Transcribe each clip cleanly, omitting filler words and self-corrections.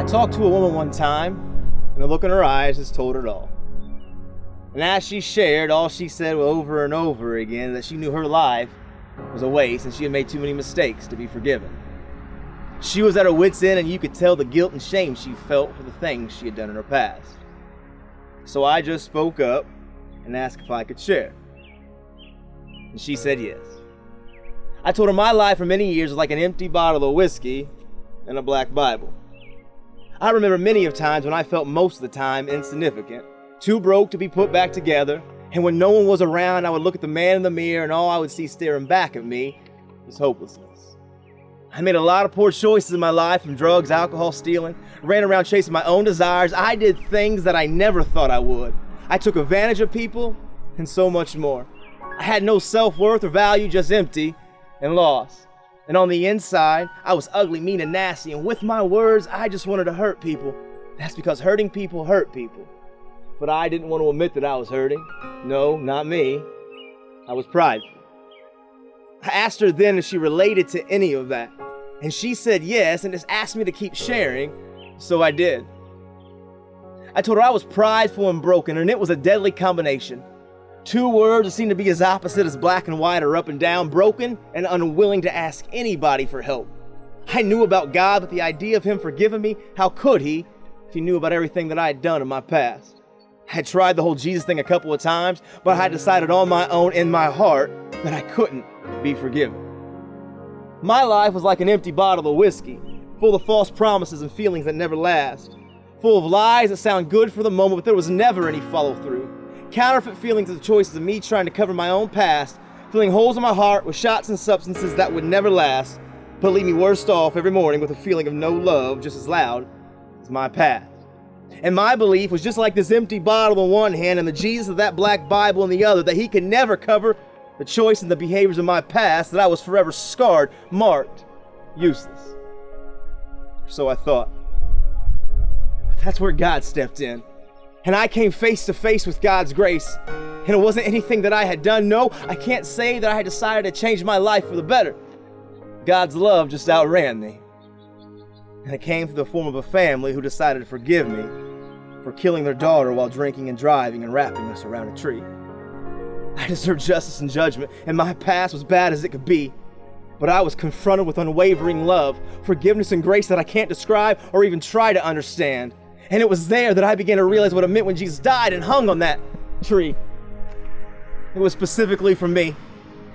talked to a woman one time, and the look in her eyes just told it all. And as she shared, all she said over and over again that she knew her life was a waste and she had made too many mistakes to be forgiven. She was at her wit's end, and you could tell the guilt and shame she felt for the things she had done in her past. So I just spoke up and asked if I could share. And she said yes. I told her my life for many years was like an empty bottle of whiskey and a black Bible. I remember many of times when I felt most of the time insignificant, too broke to be put back together, and when no one was around, I would look at the man in the mirror and all I would see staring back at me was hopelessness. I made a lot of poor choices in my life, from drugs, alcohol, stealing, ran around chasing my own desires. I did things that I never thought I would. I took advantage of people and so much more. I had no self-worth or value, just empty and lost. And on the inside, I was ugly, mean, and nasty, and with my words, I just wanted to hurt people. That's because hurting people hurt people. But I didn't want to admit that I was hurting. No, not me. I was prideful. I asked her then if she related to any of that. And she said yes, and just asked me to keep sharing, so I did. I told her I was prideful and broken, and it was a deadly combination. Two words that seemed to be as opposite as black and white or up and down: broken and unwilling to ask anybody for help. I knew about God, but the idea of Him forgiving me, how could He if He knew about everything that I had done in my past? I had tried the whole Jesus thing a couple of times, but I had decided on my own in my heart that I couldn't be forgiven. My life was like an empty bottle of whiskey, full of false promises and feelings that never last, full of lies that sound good for the moment, but there was never any follow-through. Counterfeit feelings of the choices of me trying to cover my own past, filling holes in my heart with shots and substances that would never last, but leave me worse off every morning with a feeling of no love just as loud as my past. And my belief was just like this empty bottle in one hand and the Jesus of that black Bible in the other, that He could never cover the choice and the behaviors of my past, that I was forever scarred, marked, useless. So I thought. But that's where God stepped in. And I came face to face with God's grace. And it wasn't anything that I had done. No, I can't say that I had decided to change my life for the better. God's love just outran me. And it came through the form of a family who decided to forgive me for killing their daughter while drinking and driving and wrapping us around a tree. I deserved justice and judgment, and my past was bad as it could be. But I was confronted with unwavering love, forgiveness, and grace that I can't describe or even try to understand. And it was there that I began to realize what it meant when Jesus died and hung on that tree. It was specifically for me.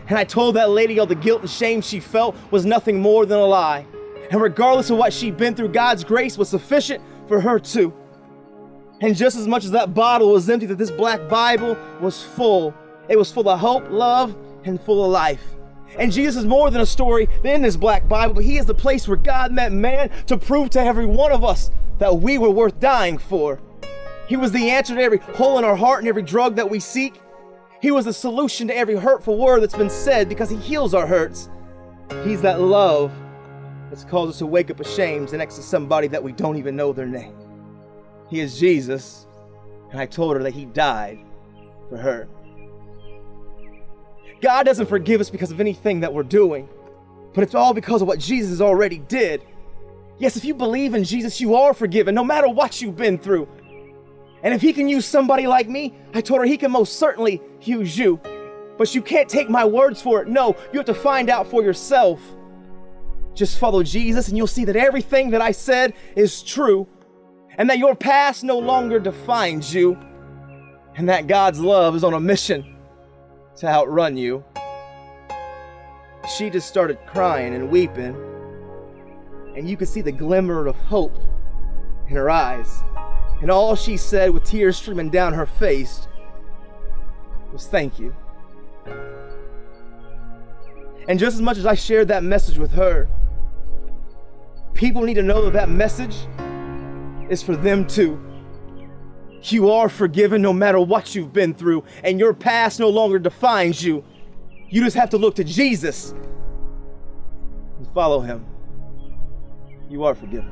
And I told that lady all the guilt and shame she felt was nothing more than a lie. And regardless of what she'd been through, God's grace was sufficient for her too. And just as much as that bottle was empty, that this black Bible was full. It was full of hope, love, and full of life. And Jesus is more than a story in this black Bible, but He is the place where God met man to prove to every one of us that we were worth dying for. He was the answer to every hole in our heart and every drug that we seek. He was the solution to every hurtful word that's been said, because He heals our hurts. He's that love that's caused us to wake up ashamed next to somebody that we don't even know their name. He is Jesus, and I told her that He died for her. God doesn't forgive us because of anything that we're doing, but it's all because of what Jesus already did. Yes, if you believe in Jesus, you are forgiven, no matter what you've been through. And if He can use somebody like me, I told her He can most certainly use you. But you can't take my words for it. No, you have to find out for yourself. Just follow Jesus and you'll see that everything that I said is true, and that your past no longer defines you, and that God's love is on a mission to outrun you. She just started crying and weeping, and you could see the glimmer of hope in her eyes. And all she said, with tears streaming down her face, was thank you. And just as much as I shared that message with her, people need to know that that message is for them too. You are forgiven no matter what you've been through, and your past no longer defines you. You just have to look to Jesus and follow Him. You are forgiven.